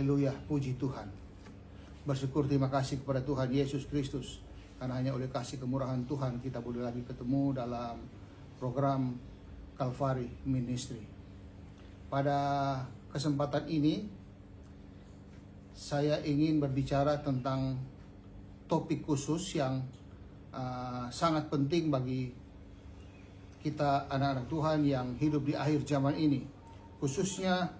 Haleluya, puji Tuhan. Bersyukur, terima kasih kepada Tuhan Yesus Kristus. Karena hanya oleh kasih kemurahan Tuhan kita boleh lagi ketemu dalam program Calvary Ministry. Pada kesempatan ini saya ingin berbicara tentang topik khusus yang sangat penting bagi kita anak-anak Tuhan yang hidup di akhir zaman ini. Khususnya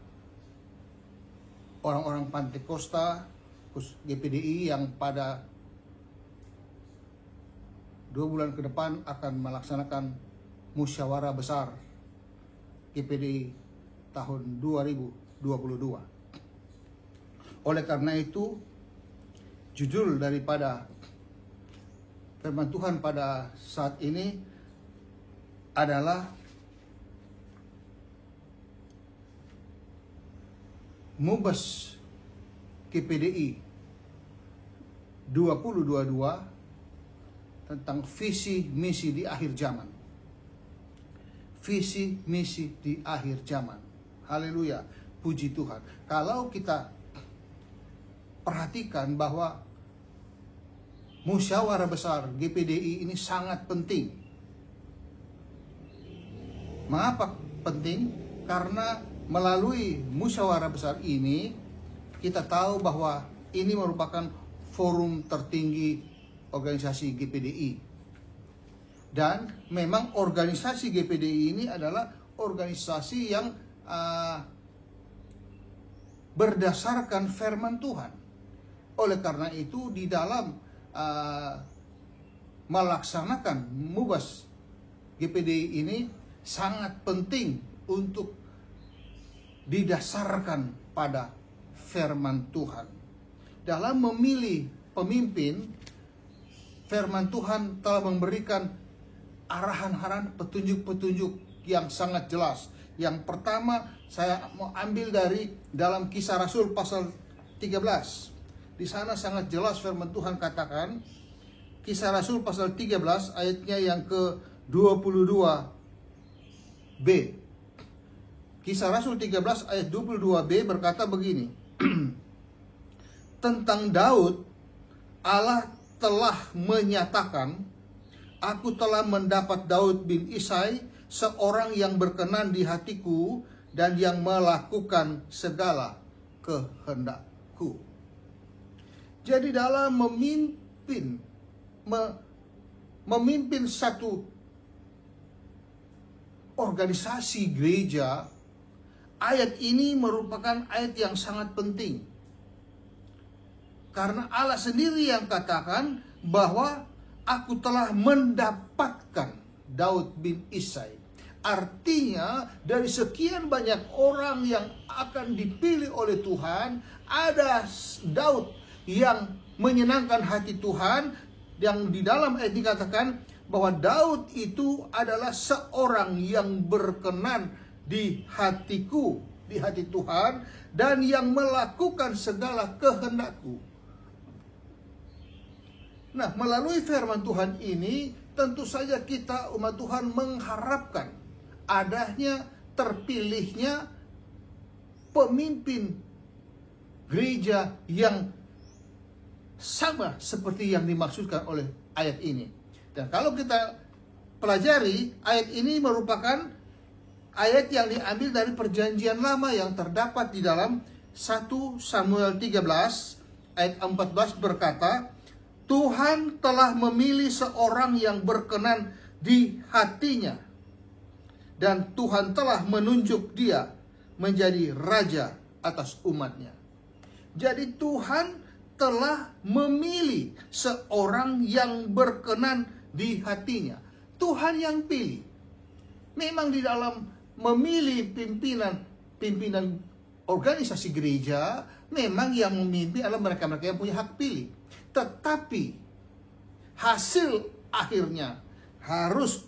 orang-orang Pantekosta, GPDI yang pada 2 bulan ke depan akan melaksanakan musyawarah besar GPDI tahun 2022. Oleh karena itu, judul daripada firman Tuhan pada saat ini adalah Mubas GPDI 2022 tentang visi misi di akhir zaman. Visi misi di akhir zaman. Haleluya, puji Tuhan. Kalau kita perhatikan bahwa musyawarah besar GPDI ini sangat penting. Mengapa penting? Karena melalui musyawarah besar ini kita tahu bahwa ini merupakan forum tertinggi organisasi GPDI. Dan memang organisasi GPDI ini adalah organisasi yang berdasarkan firman Tuhan. Oleh karena itu di dalam melaksanakan Mubas GPDI ini sangat penting untuk didasarkan pada firman Tuhan. Dalam memilih pemimpin, firman Tuhan telah memberikan arahan-arahan, petunjuk-petunjuk yang sangat jelas. Yang pertama saya mau ambil dari dalam Kisah Rasul pasal 13. Di sana sangat jelas firman Tuhan katakan, Kisah Rasul pasal 13 ayatnya yang ke-22b. Kisah Rasul 13 ayat 22b berkata begini. Tentang Daud, Allah telah menyatakan, aku telah mendapat Daud bin Isai, seorang yang berkenan di hatiku dan yang melakukan segala kehendakku. Jadi dalam memimpin satu organisasi gereja, ayat ini merupakan ayat yang sangat penting. Karena Allah sendiri yang katakan bahwa aku telah mendapatkan Daud bin Isai. Artinya dari sekian banyak orang yang akan dipilih oleh Tuhan, ada Daud yang menyenangkan hati Tuhan, yang di dalam ayat dikatakan bahwa Daud itu adalah seorang yang berkenan di hatiku, di hati Tuhan, dan yang melakukan segala kehendakku. Nah, melalui firman Tuhan ini, tentu saja kita umat Tuhan mengharapkan adanya terpilihnya pemimpin gereja yang sama seperti yang dimaksudkan oleh ayat ini. Dan kalau kita pelajari, ayat ini merupakan ayat yang diambil dari perjanjian lama yang terdapat di dalam 1 Samuel 13 ayat 14 berkata, Tuhan telah memilih seorang yang berkenan di hatinya, dan Tuhan telah menunjuk dia menjadi raja atas umatnya. Jadi Tuhan telah memilih seorang yang berkenan di hatinya. Tuhan yang pilih. Memang di dalam memilih pimpinan organisasi gereja, memang yang memimpin adalah mereka-mereka yang punya hak pilih. Tetapi hasil akhirnya harus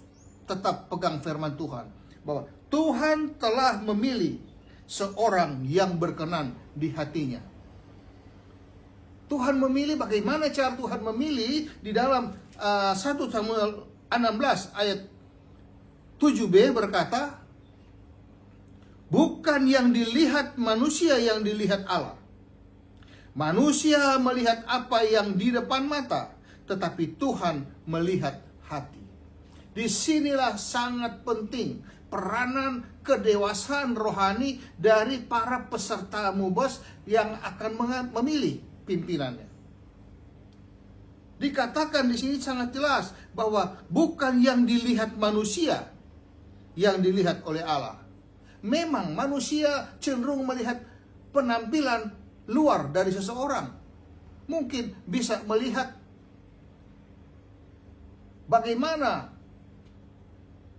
tetap pegang firman Tuhan. Bahwa Tuhan telah memilih seorang yang berkenan di hatinya. Tuhan memilih, bagaimana cara Tuhan memilih? Di dalam 1 Samuel 16 ayat 7b berkata, bukan yang dilihat manusia yang dilihat Allah. Manusia melihat apa yang di depan mata, tetapi Tuhan melihat hati. Disinilah sangat penting peranan kedewasaan rohani dari para peserta mubas yang akan memilih pimpinannya. Dikatakan di sini sangat jelas bahwa bukan yang dilihat manusia yang dilihat oleh Allah. Memang manusia cenderung melihat penampilan luar dari seseorang. Mungkin bisa melihat bagaimana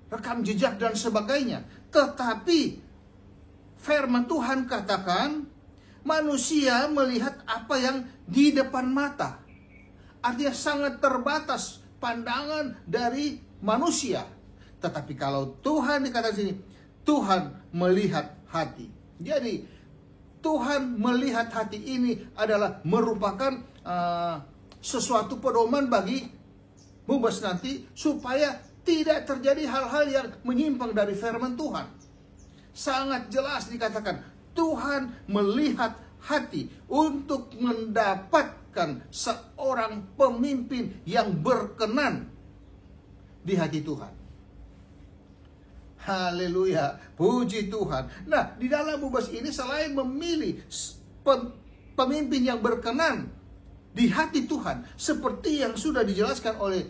rekam jejak dan sebagainya. Tetapi firman Tuhan katakan manusia melihat apa yang di depan mata. Artinya sangat terbatas pandangan dari manusia. Tetapi kalau Tuhan dikatakan sini, Tuhan melihat hati. Jadi Tuhan melihat hati ini adalah merupakan sesuatu pedoman bagi mubas nanti supaya tidak terjadi hal-hal yang menyimpang dari firman Tuhan. Sangat jelas dikatakan Tuhan melihat hati untuk mendapatkan seorang pemimpin yang berkenan di hati Tuhan. Haleluya, puji Tuhan. Nah, di dalam mubas ini selain memilih pemimpin yang berkenan di hati Tuhan, seperti yang sudah dijelaskan oleh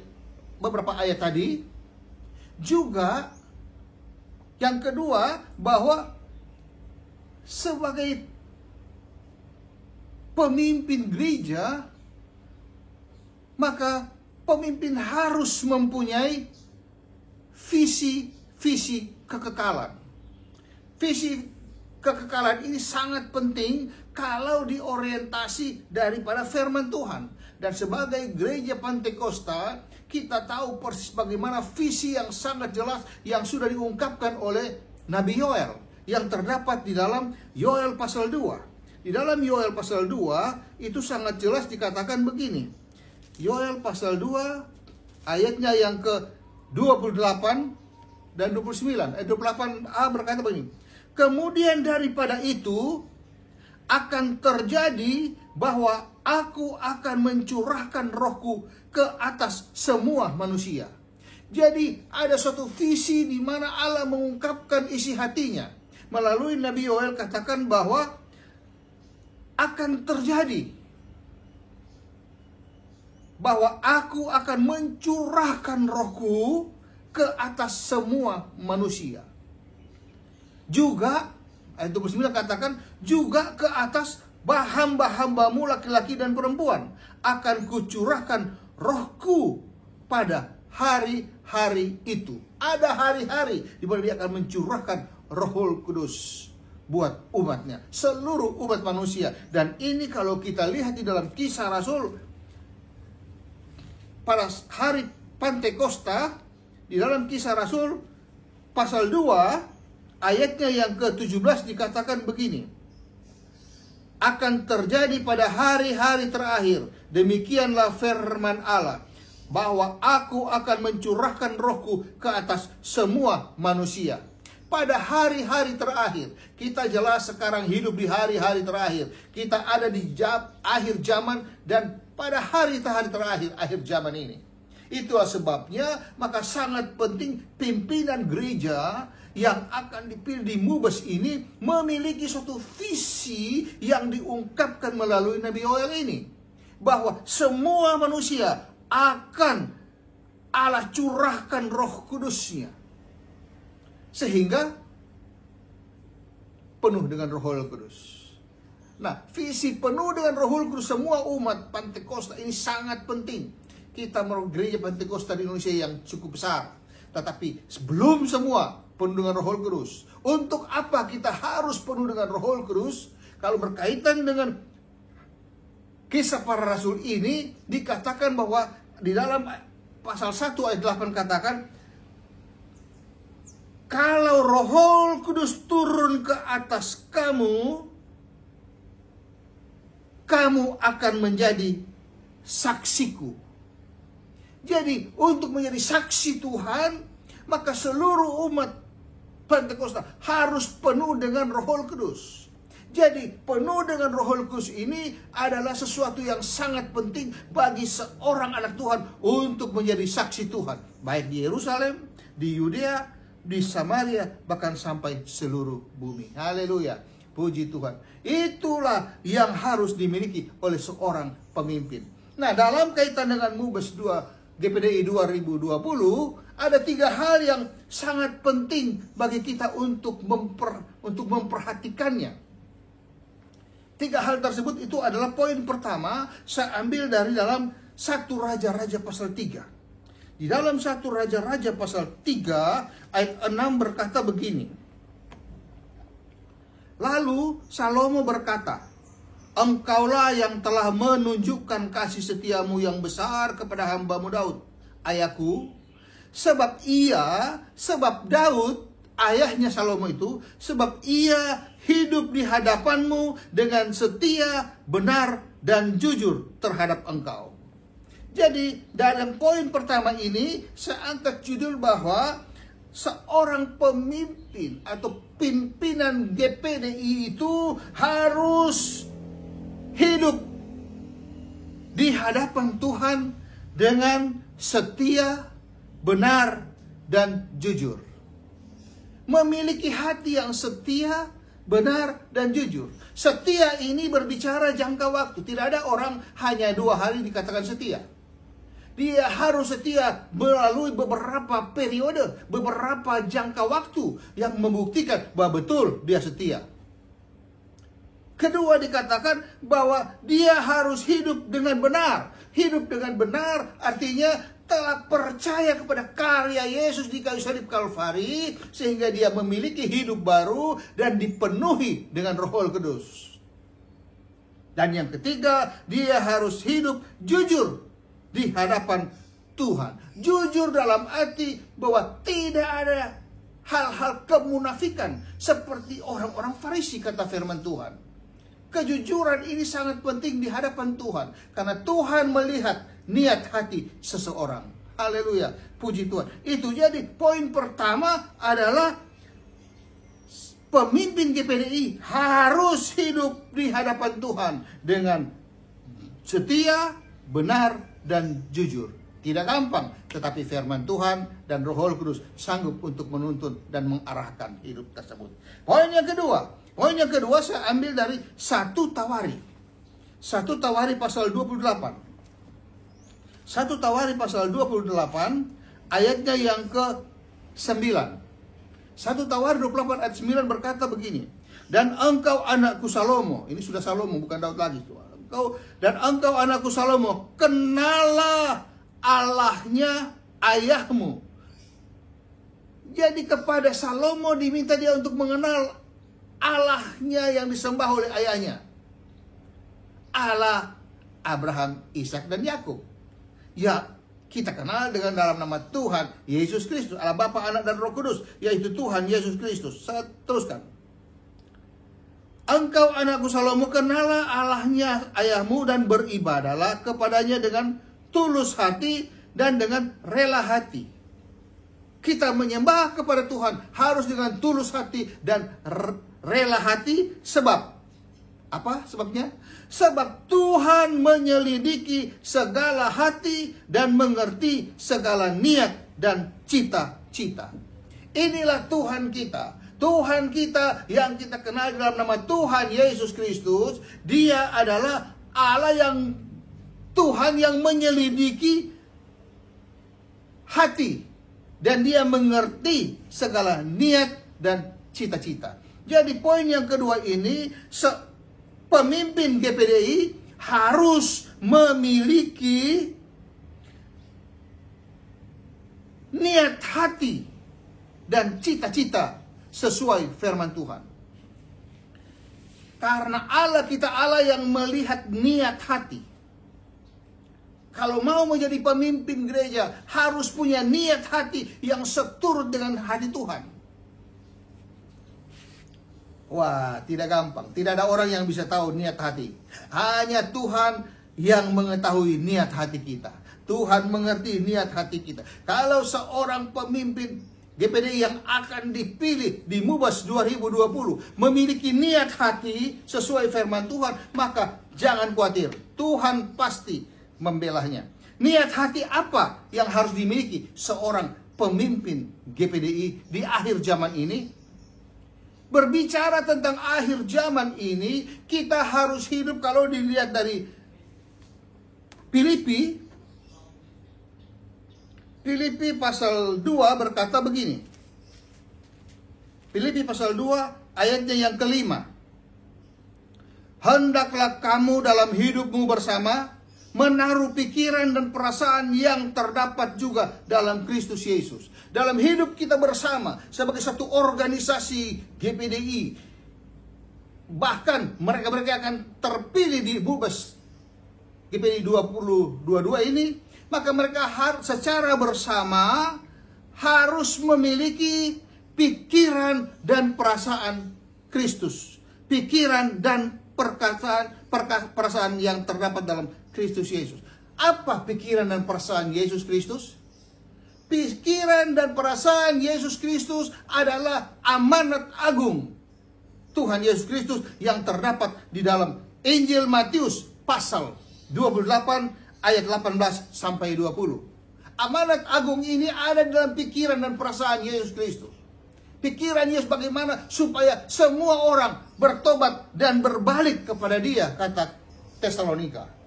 beberapa ayat tadi, juga yang kedua bahwa sebagai pemimpin gereja, maka pemimpin harus mempunyai visi kekekalan. Visi kekekalan ini sangat penting kalau diorientasi daripada firman Tuhan. Dan sebagai gereja Pantekosta, kita tahu persis bagaimana visi yang sangat jelas yang sudah diungkapkan oleh Nabi Yoel, yang terdapat di dalam Yoel pasal 2. Di dalam Yoel pasal 2 itu sangat jelas dikatakan begini. Yoel pasal 2 ayatnya yang ke-28 dan 29. 28a berkata begini. Kemudian daripada itu akan terjadi bahwa aku akan mencurahkan rohku ke atas semua manusia. Jadi ada suatu visi di mana Allah mengungkapkan isi hatinya. Melalui Nabi Yoel katakan bahwa akan terjadi bahwa aku akan mencurahkan rohku ke atas semua manusia. Juga ayat 29 katakan juga ke atas hamba-hambamu laki-laki dan perempuan akan kucurahkan rohku pada hari-hari itu. Ada hari-hari di mana dia akan mencurahkan Rohul Kudus buat umatnya, seluruh umat manusia. Dan ini kalau kita lihat di dalam Kisah Rasul pada hari Pantekosta, di dalam Kisah Rasul pasal 2 ayatnya yang ke-17 dikatakan begini. Akan terjadi pada hari-hari terakhir, demikianlah firman Allah, bahwa aku akan mencurahkan rohku ke atas semua manusia. Pada hari-hari terakhir, kita jelas sekarang hidup di hari-hari terakhir. Kita ada di akhir zaman dan pada hari-hari terakhir, akhir zaman ini. Itulah sebabnya maka sangat penting pimpinan gereja yang akan dipilih di mubas ini memiliki suatu visi yang diungkapkan melalui Nabi Yoel ini. Bahwa semua manusia akan Allah curahkan roh kudusnya. Sehingga penuh dengan Rohul Kudus. Nah, visi penuh dengan Rohul Kudus semua umat Pantekosta ini sangat penting. Kita gereja Pantekosta di Indonesia yang cukup besar. Tetapi sebelum semua penuh dengan Rohul Kudus. Untuk apa kita harus penuh dengan Rohul Kudus? Kalau berkaitan dengan Kisah Para Rasul ini dikatakan bahwa di dalam pasal 1 ayat 8 katakan, kalau Rohul Kudus turun ke atas kamu, kamu akan menjadi saksiku. Jadi untuk menjadi saksi Tuhan, maka seluruh umat Pantekosta harus penuh dengan Rohul Kudus. Jadi penuh dengan Roh Kudus ini adalah sesuatu yang sangat penting bagi seorang anak Tuhan untuk menjadi saksi Tuhan. Baik di Yerusalem, di Yudea, di Samaria, bahkan sampai seluruh bumi. Haleluya, puji Tuhan. Itulah yang harus dimiliki oleh seorang pemimpin. Nah, dalam kaitan dengan Mubes 2 GPDI 2020, ada 3 hal yang sangat penting bagi kita untuk memperhatikannya. 3 hal tersebut itu adalah poin pertama, saya ambil dari dalam 1 Raja-Raja pasal 3. Di dalam 1 Raja-Raja pasal 3 ayat 6 berkata begini. Lalu Salomo berkata, "Engkaulah yang telah menunjukkan kasih setiamu yang besar kepada hambamu Daud, ayahku, sebab Daud, ayahnya Salomo itu, sebab ia hidup di hadapanmu dengan setia, benar, dan jujur terhadap engkau." Jadi dalam poin pertama ini saya angkat judul bahwa seorang pemimpin atau pimpinan GPDI itu harus hidup di hadapan Tuhan dengan setia, benar, dan jujur. Memiliki hati yang setia, benar, dan jujur. Setia ini berbicara jangka waktu. Tidak ada orang hanya 2 hari dikatakan setia. Dia harus setia melalui beberapa periode, beberapa jangka waktu yang membuktikan bahwa betul dia setia. Kedua, dikatakan bahwa dia harus hidup dengan benar. Hidup dengan benar artinya telah percaya kepada karya Yesus di kayu salib Kalvari, sehingga dia memiliki hidup baru dan dipenuhi dengan Roh Kudus. Dan yang ketiga, dia harus hidup jujur di hadapan Tuhan. Jujur dalam arti bahwa tidak ada hal-hal kemunafikan seperti orang-orang Farisi, kata firman Tuhan. Kejujuran ini sangat penting di hadapan Tuhan, karena Tuhan melihat niat hati seseorang. Haleluya, puji Tuhan. Itu jadi poin pertama adalah pemimpin GPDI harus hidup di hadapan Tuhan dengan setia, benar, dan jujur. Tidak gampang, tetapi firman Tuhan dan Roh Kudus sanggup untuk menuntun dan mengarahkan hidup tersebut. Poin yang kedua saya ambil dari 1 Tawari. 1 Tawari pasal 28. 1 Tawari pasal 28 ayatnya yang ke-9. 1 Tawari 28 ayat 9 berkata begini. Dan engkau anakku Salomo, ini sudah Salomo bukan Daud lagi. Engkau anakku Salomo, kenalah Allahnya ayahmu. Jadi kepada Salomo diminta dia untuk mengenal Allahnya yang disembah oleh ayahnya. Allah Abraham, Ishak, dan Yakub. Ya, kita kenal dengan dalam nama Tuhan Yesus Kristus, Allah Bapa, Anak, dan Roh Kudus, yaitu Tuhan Yesus Kristus. Saya teruskan. Engkau anakku Salomo, kenalah Allahnya ayahmu dan beribadalah kepadanya dengan tulus hati dan dengan rela hati. Kita menyembah kepada Tuhan harus dengan tulus hati dan rela hati. Sebab apa sebabnya? Sebab Tuhan menyelidiki segala hati dan mengerti segala niat dan cita-cita. Inilah Tuhan kita. Tuhan kita yang kita kenal dalam nama Tuhan Yesus Kristus. Dia adalah Allah yang Tuhan yang menyelidiki hati, dan dia mengerti segala niat dan cita-cita. Jadi poin yang kedua ini, pemimpin GPDI harus memiliki niat hati dan cita-cita sesuai firman Tuhan. Karena Allah kita Allah yang melihat niat hati. Kalau mau menjadi pemimpin gereja, harus punya niat hati yang seturut dengan hati Tuhan. Wah, tidak gampang. Tidak ada orang yang bisa tahu niat hati. Hanya Tuhan yang mengetahui niat hati kita. Tuhan mengerti niat hati kita. Kalau seorang pemimpin GPDI yang akan dipilih di MUBAS 2020 memiliki niat hati sesuai firman Tuhan, maka jangan khawatir, Tuhan pasti membelanya. Niat hati apa yang harus dimiliki seorang pemimpin GPDI di akhir zaman ini? Berbicara tentang akhir zaman ini, kita harus hidup, kalau dilihat dari Filipi pasal 2 berkata begini. Filipi pasal 2 ayatnya yang kelima. Hendaklah kamu dalam hidupmu bersama menaruh pikiran dan perasaan yang terdapat juga dalam Kristus Yesus. Dalam hidup kita bersama sebagai satu organisasi GPDI, bahkan mereka akan terpilih di MUBAS GPDI 2022 ini, maka mereka harus secara bersama harus memiliki pikiran dan perasaan Kristus. Pikiran dan perasaan yang terdapat dalam Kristus Yesus. Apa pikiran dan perasaan Yesus Kristus? Pikiran dan perasaan Yesus Kristus adalah amanat agung Tuhan Yesus Kristus yang terdapat di dalam Injil Matius pasal 28 ayat 18 sampai 20. Amanat agung ini ada dalam pikiran dan perasaan Yesus Kristus. Pikiran Yesus bagaimana supaya semua orang bertobat dan berbalik kepada Dia, kata Tesalonika.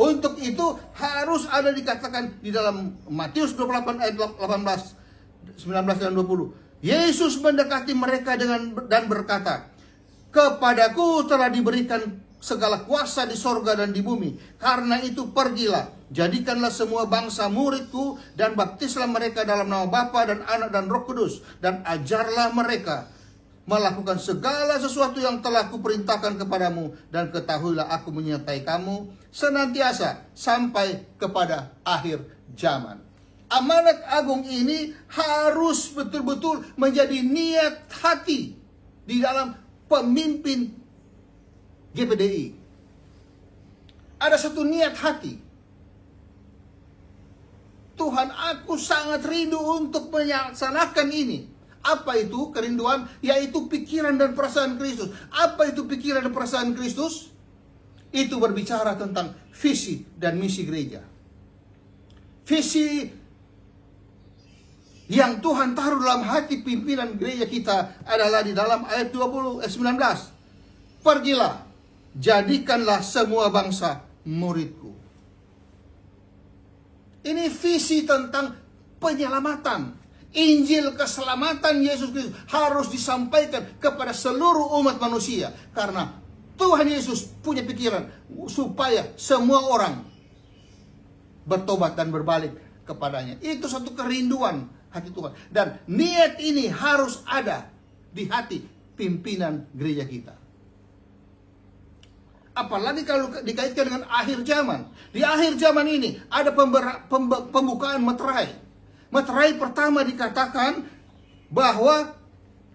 Untuk itu harus ada dikatakan di dalam Matius 28 ayat 18, 19 dan 20. Yesus mendekati mereka dan berkata, "Kepadaku telah diberikan segala kuasa di sorga dan di bumi. Karena itu pergilah, jadikanlah semua bangsa muridku dan baptislah mereka dalam nama Bapa dan Anak dan Roh Kudus. Dan ajarlah mereka melakukan segala sesuatu yang telah kuperintahkan kepadamu. Dan ketahuilah aku menyertai kamu senantiasa sampai kepada akhir zaman." Amanat agung ini harus betul-betul menjadi niat hati di dalam pemimpin GPDI. Ada satu niat hati. Tuhan, aku sangat rindu untuk melaksanakan ini. Apa itu kerinduan? Yaitu pikiran dan perasaan Kristus. Apa itu pikiran dan perasaan Kristus? Itu berbicara tentang visi dan misi gereja. Visi yang Tuhan taruh dalam hati pimpinan gereja kita adalah di dalam ayat 19. Pergilah, jadikanlah semua bangsa muridku. Ini visi tentang penyelamatan. Injil keselamatan Yesus Kristus harus disampaikan kepada seluruh umat manusia. Karena Tuhan Yesus punya pikiran supaya semua orang bertobat dan berbalik kepadanya. Itu satu kerinduan hati Tuhan. Dan niat ini harus ada di hati pimpinan gereja kita. Apalagi kalau dikaitkan dengan akhir zaman. Di akhir zaman ini ada pembukaan meterai. Meterai pertama dikatakan bahwa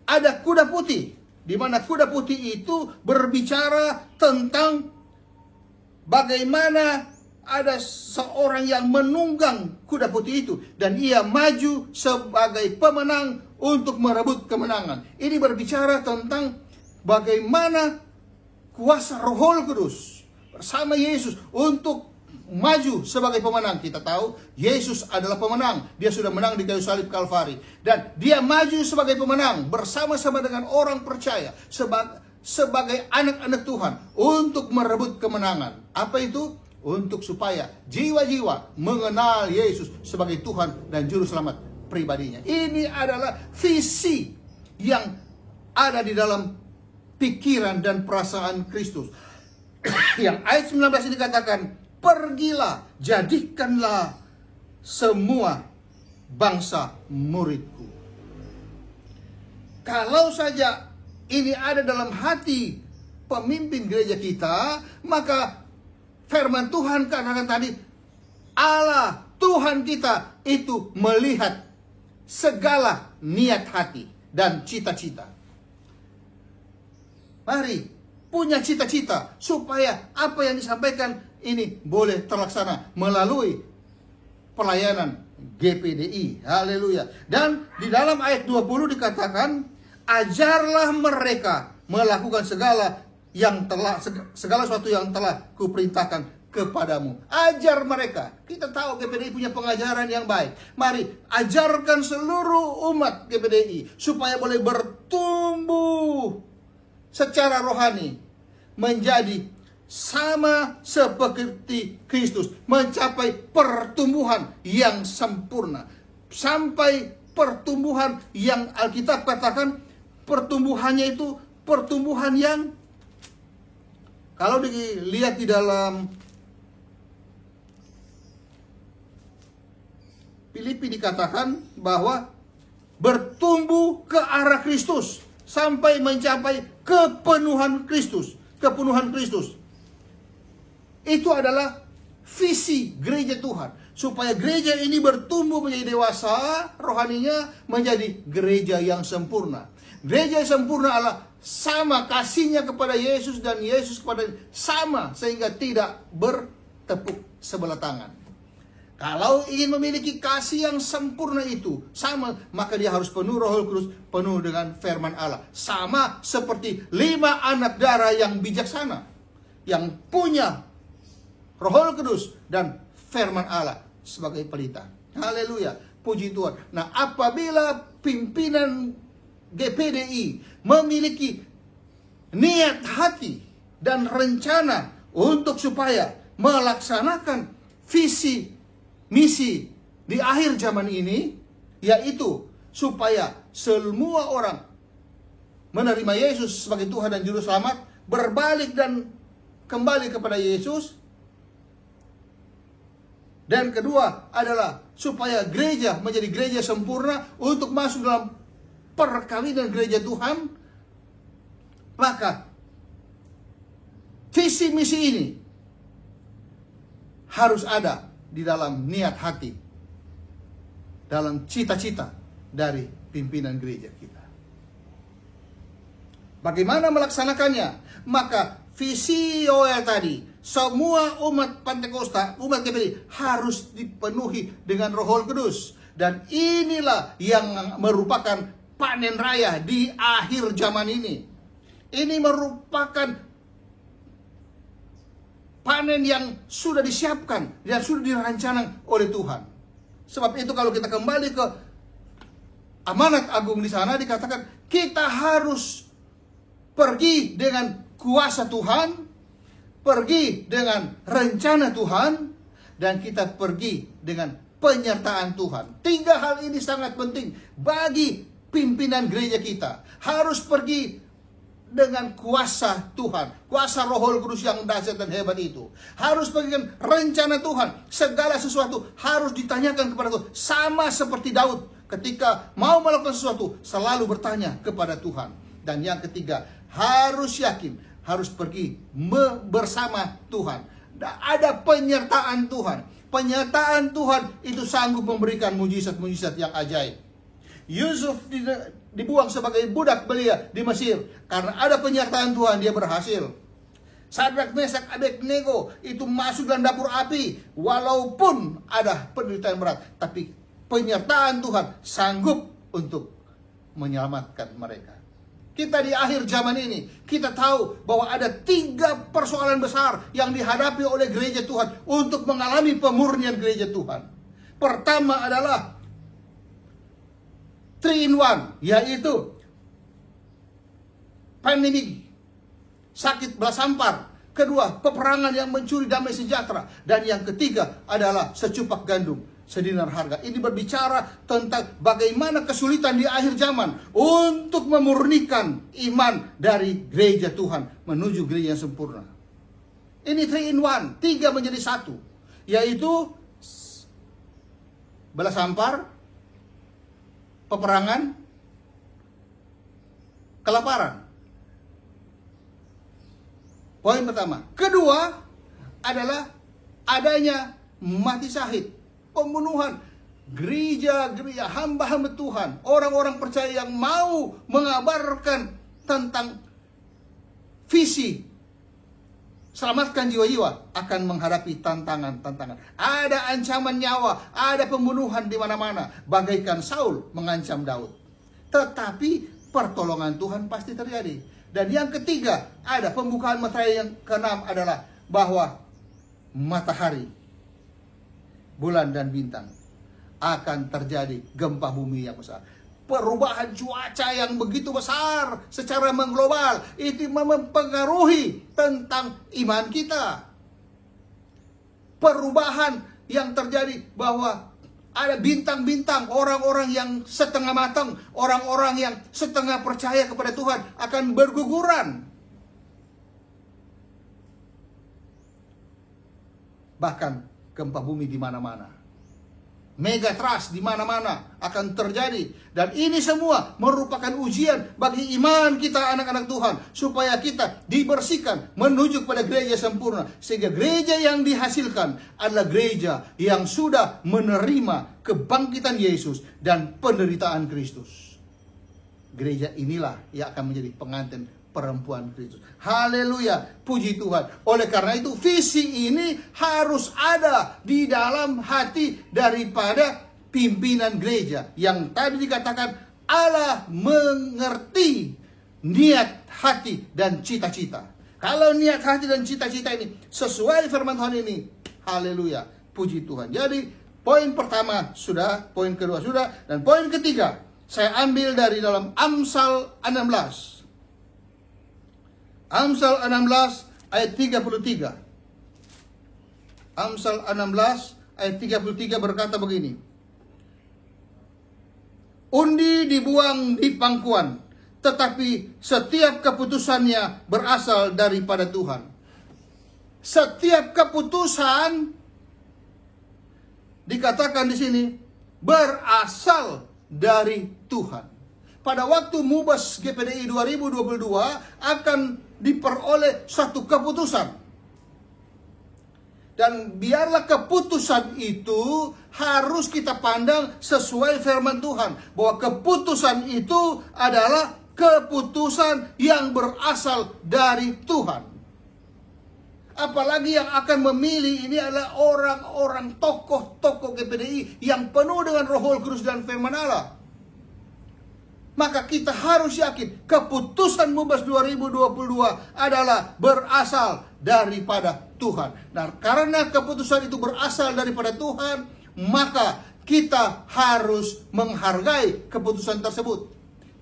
ada kuda putih. Di mana kuda putih itu berbicara tentang bagaimana ada seorang yang menunggang kuda putih itu. Dan ia maju sebagai pemenang untuk merebut kemenangan. Ini berbicara tentang bagaimana kuasa Roh Kudus bersama Yesus untuk maju sebagai pemenang. Kita tahu Yesus adalah pemenang. Dia sudah menang di kayu salib Kalvari. Dan dia maju sebagai pemenang bersama-sama dengan orang percaya sebagai anak-anak Tuhan untuk merebut kemenangan. Apa itu? Untuk supaya jiwa-jiwa mengenal Yesus sebagai Tuhan dan Juru Selamat pribadinya. Ini adalah visi yang ada di dalam pikiran dan perasaan Kristus. Yang ayat 19 ini dikatakan, pergilah, jadikanlah semua bangsa muridku. Kalau saja ini ada dalam hati pemimpin gereja kita, maka firman Tuhan katakan tadi, Allah Tuhan kita itu melihat segala niat hati dan cita-cita. Mari punya cita-cita supaya apa yang disampaikan ini boleh terlaksana melalui pelayanan GPDI. Haleluya. Dan di dalam ayat 20 dikatakan, ajarlah mereka melakukan segala sesuatu yang telah kuperintahkan kepadamu. Ajar mereka. Kita tahu GPDI punya pengajaran yang baik. Mari ajarkan seluruh umat GPDI supaya boleh bertumbuh secara rohani menjadi sama seperti Kristus, mencapai pertumbuhan yang sempurna, sampai pertumbuhan yang Alkitab katakan pertumbuhannya itu pertumbuhan yang, kalau dilihat di dalam Filipi dikatakan bahwa bertumbuh ke arah Kristus sampai mencapai kepenuhan Kristus. Itu adalah visi gereja Tuhan, supaya gereja ini bertumbuh menjadi dewasa rohaninya, menjadi gereja yang sempurna. Gereja yang sempurna adalah sama kasihnya kepada Yesus dan Yesus kepada sama, sehingga tidak bertepuk sebelah tangan. Kalau ingin memiliki kasih yang sempurna itu sama, maka dia harus penuh Roh Kudus, penuh dengan firman Allah. Sama seperti 5 anak darah yang bijaksana, yang punya Roh Kudus dan firman Allah sebagai pelita. Haleluya, puji Tuhan. Nah, apabila pimpinan GPDI memiliki niat hati dan rencana untuk supaya melaksanakan visi misi di akhir zaman ini, yaitu supaya semua orang menerima Yesus sebagai Tuhan dan Juru Selamat, berbalik dan kembali kepada Yesus. Dan kedua adalah supaya gereja menjadi gereja sempurna untuk masuk dalam perkawinan gereja Tuhan. Maka visi misi ini harus ada di dalam niat hati, dalam cita-cita dari pimpinan gereja kita. Bagaimana melaksanakannya? Maka visi Yoel tadi, semua umat Pentakosta, umat GPDI harus dipenuhi dengan Roh Kudus. Dan inilah yang merupakan panen raya di akhir zaman ini. Ini merupakan panen yang sudah disiapkan dan sudah dirancang oleh Tuhan. Sebab itu kalau kita kembali ke amanat agung di sana dikatakan kita harus pergi dengan kuasa Tuhan, pergi dengan rencana Tuhan, dan kita pergi dengan penyertaan Tuhan. 3 hal ini sangat penting bagi pimpinan gereja kita. Harus pergi dengan kuasa Tuhan, kuasa Roh Kudus yang dahsyat dan hebat itu. Harus bagikan rencana Tuhan. Segala sesuatu harus ditanyakan kepada Tuhan. Sama seperti Daud ketika mau melakukan sesuatu selalu bertanya kepada Tuhan. Dan yang ketiga, harus yakin, harus pergi bersama Tuhan. Ada penyertaan Tuhan. Penyertaan Tuhan itu sanggup memberikan mujizat-mujizat yang ajaib. Yusuf dibuang sebagai budak belia di Mesir. Karena ada penyertaan Tuhan, dia berhasil. Sadrak, Mesak, Abednego itu masuk dalam dapur api. Walaupun ada penderitaan berat, tapi penyertaan Tuhan sanggup untuk menyelamatkan mereka. Kita di akhir zaman ini, kita tahu bahwa ada 3 persoalan besar yang dihadapi oleh gereja Tuhan untuk mengalami pemurnian gereja Tuhan. Pertama adalah 3 in 1, yaitu pandemi, sakit belasampar. Kedua, peperangan yang mencuri damai sejahtera. Dan yang ketiga adalah secupak gandum sedinar harga. Ini berbicara tentang bagaimana kesulitan di akhir zaman untuk memurnikan iman dari gereja Tuhan menuju gereja yang sempurna. Ini 3 in 1, 3 menjadi 1, yaitu belasampar, peperangan, kelaparan. Poin pertama. Kedua adalah adanya mati syahid, pembunuhan gereja-gereja, hamba-hamba Tuhan, orang-orang percaya yang mau mengabarkan tentang visi selamatkan jiwa-jiwa akan menghadapi tantangan-tantangan. Ada ancaman nyawa, ada pembunuhan di mana-mana, bagaikan Saul mengancam Daud. Tetapi pertolongan Tuhan pasti terjadi. Dan yang ketiga, ada pembukaan materi yang keenam adalah bahwa matahari, bulan dan bintang akan terjadi gempa bumi yang besar. Perubahan cuaca yang begitu besar secara mengglobal itu mempengaruhi tentang iman kita. Perubahan yang terjadi bahwa ada bintang-bintang, orang-orang yang setengah matang, orang-orang yang setengah percaya kepada Tuhan akan berguguran. Bahkan gempa bumi di mana-mana. Megatrust di mana-mana akan terjadi. Dan ini semua merupakan ujian bagi iman kita anak-anak Tuhan. Supaya kita dibersihkan menuju kepada gereja sempurna. Sehingga gereja yang dihasilkan adalah gereja yang sudah menerima kebangkitan Yesus dan penderitaan Kristus. Gereja inilah yang akan menjadi pengantin perempuan Kristus. Haleluya, puji Tuhan. Oleh karena itu visi ini harus ada di dalam hati daripada pimpinan gereja. Yang tadi dikatakan Allah mengerti niat hati dan cita-cita. Kalau niat hati dan cita-cita ini sesuai firman Tuhan ini, haleluya, puji Tuhan. Jadi poin pertama sudah, poin kedua sudah, dan poin ketiga saya ambil dari dalam Amsal 16. Amsal 16 ayat 33. Amsal 16 ayat 33 berkata begini. Undi dibuang di pangkuan, tetapi setiap keputusannya berasal daripada Tuhan. Setiap keputusan dikatakan di sini berasal dari Tuhan. Pada waktu Mubas GPDI 2022 akan diperoleh satu keputusan. Dan biarlah keputusan itu harus kita pandang sesuai firman Tuhan. Bahwa keputusan itu adalah keputusan yang berasal dari Tuhan. Apalagi yang akan memilih ini adalah orang-orang tokoh-tokoh GPDI yang penuh dengan Roh Kudus dan firman Allah. Maka kita harus yakin keputusan Mubas 2022 adalah berasal daripada Tuhan. Nah, karena keputusan itu berasal daripada Tuhan, maka kita harus menghargai keputusan tersebut.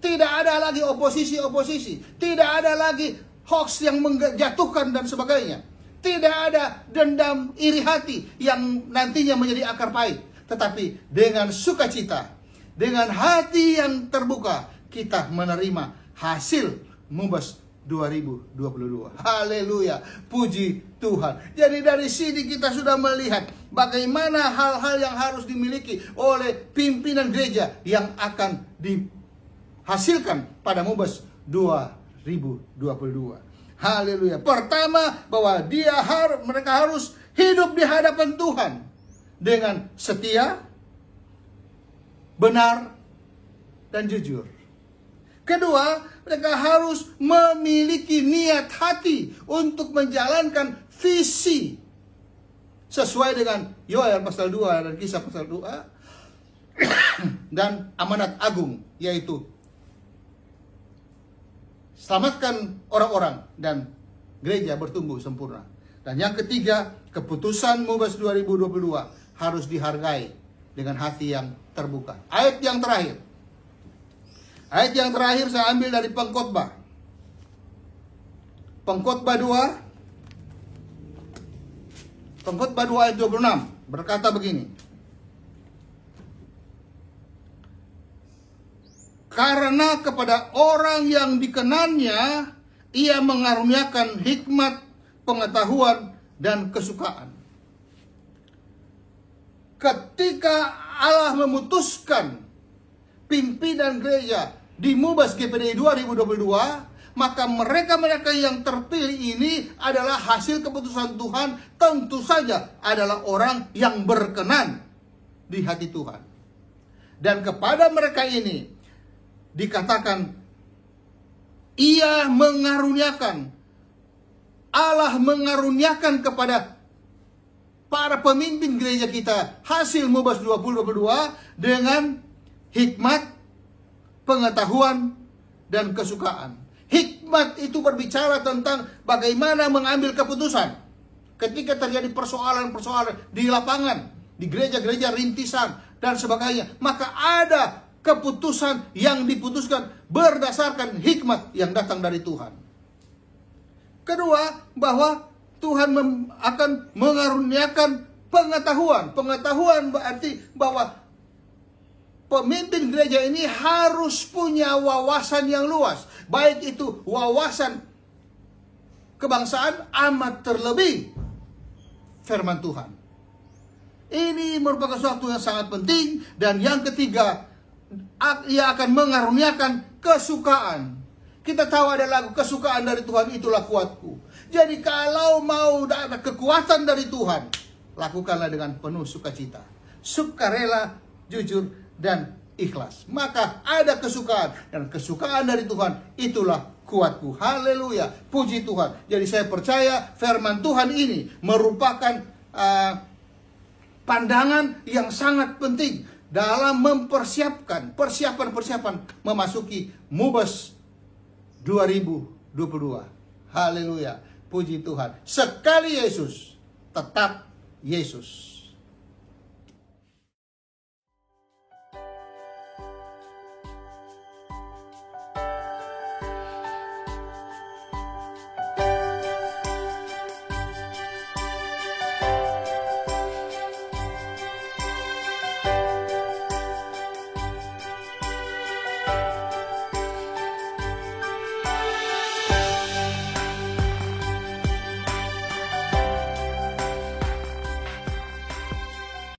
Tidak ada lagi oposisi-oposisi, tidak ada lagi hoax yang menjatuhkan dan sebagainya. Tidak ada dendam iri hati yang nantinya menjadi akar pahit. Tetapi dengan sukacita, dengan hati yang terbuka, kita menerima hasil Mubas 2022. Haleluya, puji Tuhan. Jadi dari sini kita sudah melihat bagaimana hal-hal yang harus dimiliki oleh pimpinan gereja yang akan dihasilkan pada Mubas 2022. Haleluya. Pertama, bahwa mereka harus hidup di hadapan Tuhan dengan setia, benar, dan jujur. Kedua, mereka harus memiliki niat hati untuk menjalankan visi sesuai dengan Yoel pasal 2 dan Kisah pasal 2 dan amanat agung, yaitu selamatkan orang-orang dan gereja bertumbuh sempurna. Dan yang ketiga, keputusan Mubas 2022 harus dihargai dengan hati yang terbuka. Ayat yang terakhir saya ambil dari Pengkhotbah. Pengkhotbah 2 ayat 26 berkata begini. Karena kepada orang yang dikenannya ia mengaruniakan hikmat, pengetahuan, dan kesukaan. Ketika Allah memutuskan pimpinan gereja di Mubas GPDI 2022, maka mereka-mereka yang terpilih ini adalah hasil keputusan Tuhan, tentu saja adalah orang yang berkenan di hati Tuhan. Dan kepada mereka ini dikatakan ia mengaruniakan Allah mengaruniakan kepada para pemimpin gereja kita hasil Mubas 2022 dengan hikmat, pengetahuan, dan kesukaan. Hikmat itu berbicara tentang bagaimana mengambil keputusan ketika terjadi persoalan-persoalan di lapangan, di gereja-gereja rintisan, dan sebagainya. Maka ada keputusan yang diputuskan berdasarkan hikmat yang datang dari Tuhan. Kedua, bahwa Tuhan akan mengaruniakan pengetahuan. Pengetahuan berarti bahwa pemimpin gereja ini harus punya wawasan yang luas. Baik itu wawasan kebangsaan, amat terlebih firman Tuhan. Ini merupakan sesuatu yang sangat penting. Dan yang ketiga, ia akan mengaruniakan kesukaan. Kita tahu ada lagu, kesukaan dari Tuhan itulah kuatku. Jadi kalau mau ada kekuatan dari Tuhan, lakukanlah dengan penuh sukacita, sukarela, jujur, dan ikhlas. Maka ada kesukaan, dan kesukaan dari Tuhan itulah kuatku. Haleluya, puji Tuhan. Jadi saya percaya firman Tuhan ini merupakan pandangan yang sangat penting dalam mempersiapkan persiapan memasuki Mubas 2022. Haleluya, puji Tuhan. Sekali Yesus, tetap Yesus.